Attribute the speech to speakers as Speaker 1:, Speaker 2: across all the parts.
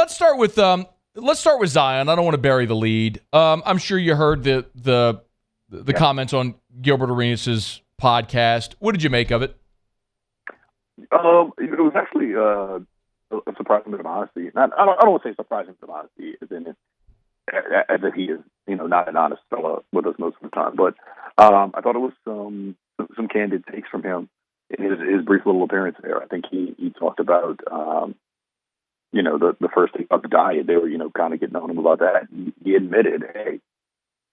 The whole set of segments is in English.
Speaker 1: let's start with Zion. I don't want to bury the lead. I'm sure you heard the comments on Gilbert Arenas' podcast. What did you make of it?
Speaker 2: It was actually a surprising bit of honesty. I don't want to say surprising bit of honesty, as if he is, not an honest fellow with us most of the time. But I thought it was some candid takes from him in his brief little appearance there. I think he talked about, the first thing about the diet. They were, kind of getting on him about that. He admitted, hey,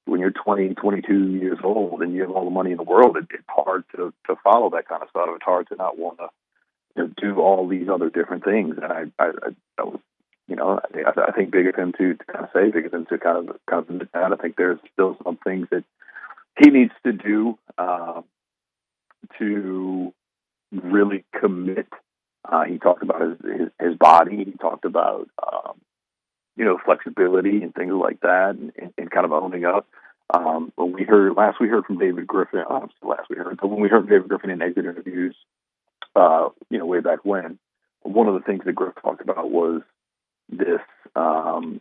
Speaker 2: when you're 20, 22 years old and you have all the money in the world, it's hard to follow that kind of stuff. It's hard to not want to do all these other different things. And that was, I think big of him to kind of say, big of him to kind of admit that. I think there's still some things that he needs to do to really commit. He talked about his body. He talked about, flexibility and things like that, and kind of owning up. When we heard from David Griffin, when we heard David Griffin in exit interviews, way back when, one of the things that Griff talked about was this, the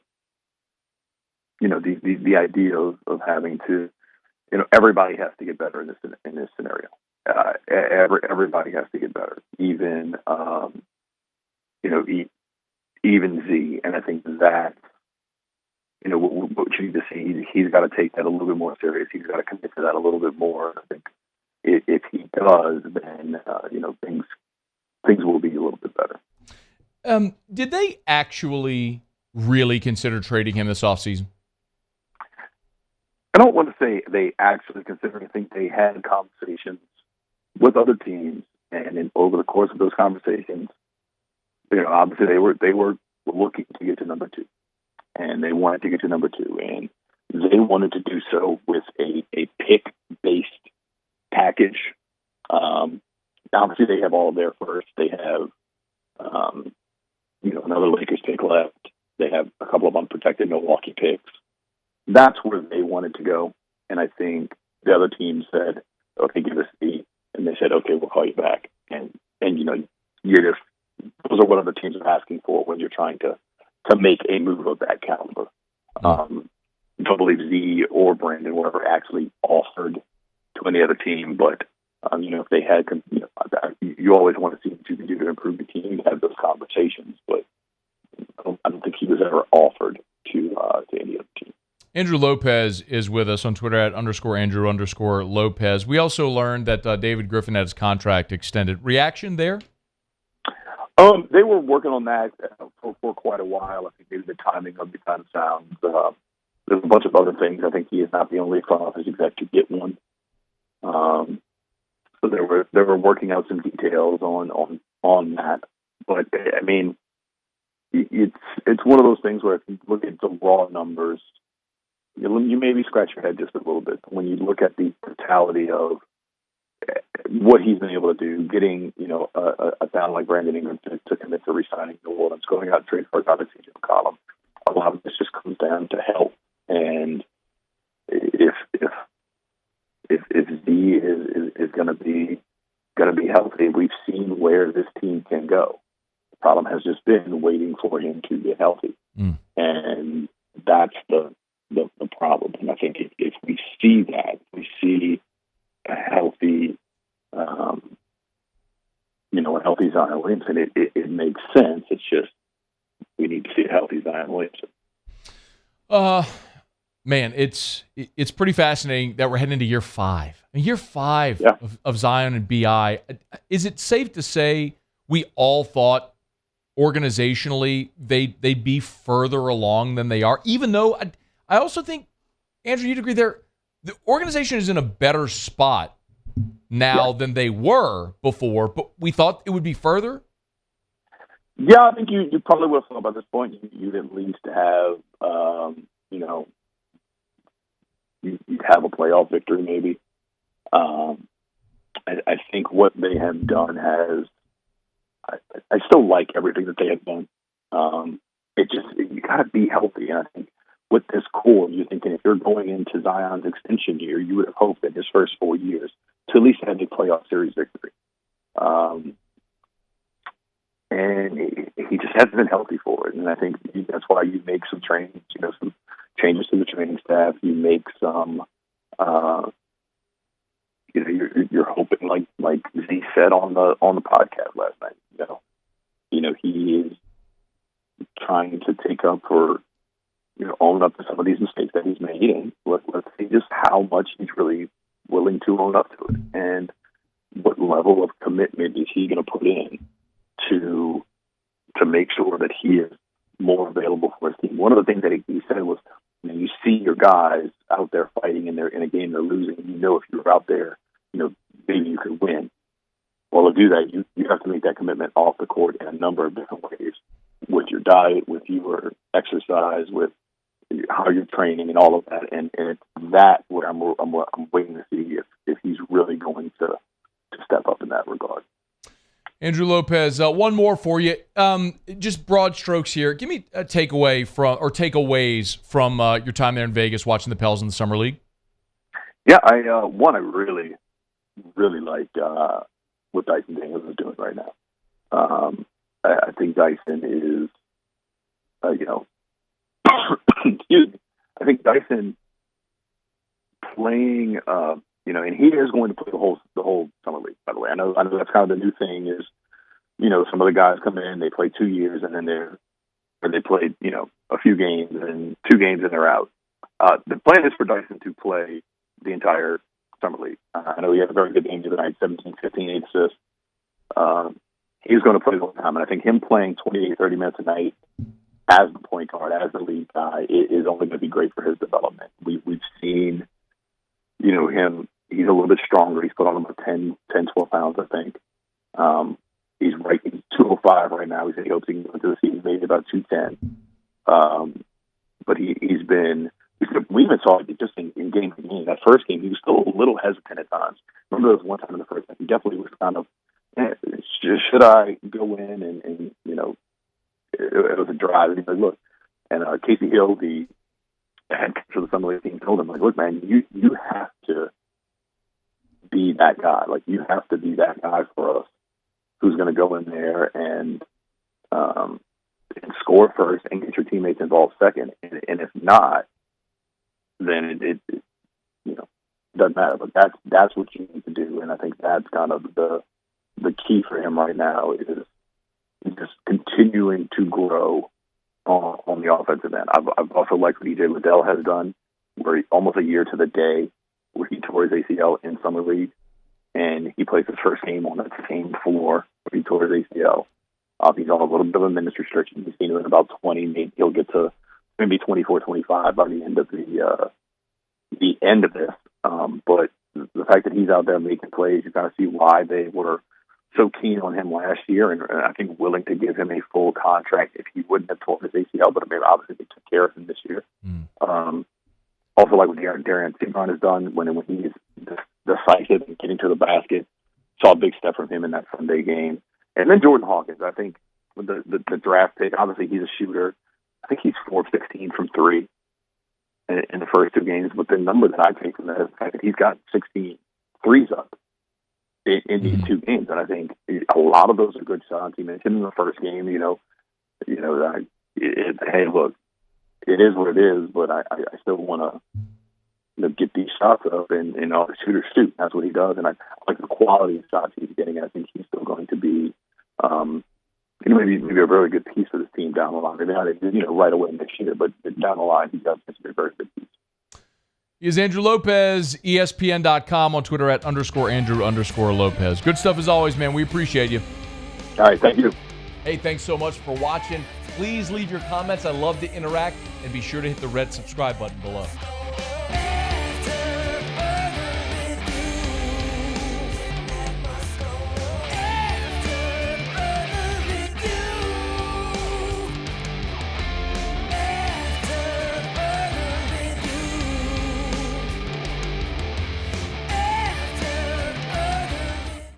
Speaker 2: idea of having to, everybody has to get better in this scenario. Everybody has to get better, even even Z. And I think that, what you need to see, he's got to take that a little bit more serious. He's got to commit to that a little bit more. I think if he does, then things will be a little bit better.
Speaker 1: Did they actually really consider trading him this offseason?
Speaker 2: I don't want to say they actually considered. I think they had conversations with other teams, and over the course of those conversations, obviously they were looking to get to number 2, and they wanted to get to number 2, and they wanted to do so with a pick-based package. Obviously, they have all of their first. They have, another Lakers pick left. They have a couple of unprotected Milwaukee picks. That's where they wanted to go, and I think the other team said, "Okay, give us the," and they said, "Okay, we'll call you back." And you're just, those are what other teams are asking for when you're trying to make a move of that caliber. I don't believe Z or Brandon were ever actually offered to any other team, but if they had, you always want to see what you can do to improve the team. You have those conversations, but I don't think he was ever offered to any other team.
Speaker 1: Andrew Lopez is with us on Twitter at _Andrew_Lopez. We also learned that David Griffin had his contract extended. Reaction there?
Speaker 2: They were working on that for quite a while. I think maybe the timing of it kind of sounds. There's a bunch of other things. I think he is not the only front office exec to get one. So they were working out some details on that. But I mean, it's one of those things where if you look at the raw numbers, you maybe scratch your head just a little bit. When you look at the totality of what he's been able to do, getting a talent like Brandon Ingram to commit to re-signing New Orleans, going out and trade for a guy like CJ McCollum, a lot of this just comes down to health. And if Z is going to be healthy, we've seen where this team can go. The problem has just been waiting for him to get healthy, and that's the problem. And I think if we see that, we see a healthy, a healthy Zion Williamson, it makes sense. It's just we need to see a healthy Zion Williamson.
Speaker 1: Man, it's pretty fascinating that we're heading into year 5. Year 5 of Zion and BI. Is it safe to say we all thought organizationally they'd be further along than they are? Even though I also think, Andrew, you'd agree there, the organization is in a better spot now than they were before, but we thought it would be further?
Speaker 2: Yeah, I think you probably would have thought by this point you'd at least have, you'd have a playoff victory maybe. I think what they have done has, I still like everything that they have done. You got to be healthy. And I think with this core, you're thinking if you're going into Zion's extension year, you would have hoped in his first 4 years to at least have a playoff series victory. and he just hasn't been healthy for it. And I think that's why you make some some changes to the training staff. You make some, you're hoping, like Z said on the podcast last night. He is trying to take up or own up to some of these mistakes that he's made, and let's see just how much he's really willing to own up to it, and what level of commitment is he going to put in to make sure that he is more available for his team. One of the things that he said was, you see your guys out there fighting in a game they're losing, and if you're out there, maybe you could win. Well, to do that, you have to make that commitment off the court in a number of different ways, with your diet, with your exercise, with how you're training, and all of that. And it's that where I'm waiting to see if he's really going to step up in that regard.
Speaker 1: Andrew Lopez, one more for you. Just broad strokes here. Give me a takeaways from your time there in Vegas watching the Pels in the Summer League.
Speaker 2: Yeah, I really, really like what Dyson Daniels is doing right now. I think Dyson is, excuse me. I think Dyson playing, and he is going to play the whole Summer League. By the way, I know that's kind of the new thing is, some of the guys come in, they play 2 years, and then they play, a few games and 2 games and they're out. The plan is for Dyson to play the entire Summer League. I know he had a very good game the other night, 17, 15, 8 assists. He's going to play the whole time, and I think him playing 28, 30 minutes a night as the point guard, as the lead guy, is only going to be great for his development. We've seen, him. He's a little bit stronger. He's put on about 10, 12 pounds, I think. He's 205 right now. He hopes he can go into the season maybe about 210. But he's been. We even saw it just in game to game. That first game, he was still a little hesitant at times. Remember there was one time in the first game, he definitely was kind of, should I go in and it was a drive. And he's like, look, and Casey Hill, the head coach of the Summer League team, told him, like, look, man, you have to be that guy. Like, you have to be that guy for us who's going to go in there and score first and get your teammates involved second. And if not, then it doesn't matter. But that's what you need to do, and I think that's kind of the key for him right now is just continuing to grow on the offensive end. I've also liked what DJ Liddell has done, where almost a year to the day where he tore his ACL in Summer League, and he plays his first game on that same floor where he tore his ACL. He's on a little bit of a minutes restriction. He's seen him at about 20. Maybe he'll get to maybe 24, 25 by the end of this. But the fact that he's out there making plays, you kind of see why they were so keen on him last year, and I think willing to give him a full contract if he wouldn't have torn his ACL. But maybe obviously they took care of him this year. Also, like what Darian Sebron has done when he's decisive and getting to the basket. Saw a big step from him in that Sunday game. And then Jordan Hawkins, I think with the draft pick, obviously he's a shooter. I think he's 4 of 16 from 3 in the first 2 games. But the number that I take from that is the fact that he's got 16 threes up in these 2 games. And I think a lot of those are good shots. He mentioned in the first game, hey, look, it is what it is, but I still want to get these shots up, and all the shooters shoot. That's what he does, and I like the quality of shots he's getting. And I think he's still going to be maybe a very good piece for this team down the line. Maybe not right away next year, but down the line, he's going to be a very good piece.
Speaker 1: He is Andrew Lopez, ESPN.com, on Twitter at @Andrew_Lopez. Good stuff as always, man. We appreciate you.
Speaker 2: All right, thank you.
Speaker 1: Hey, thanks so much for watching. Please leave your comments. I love to interact, and be sure to hit the red subscribe button below.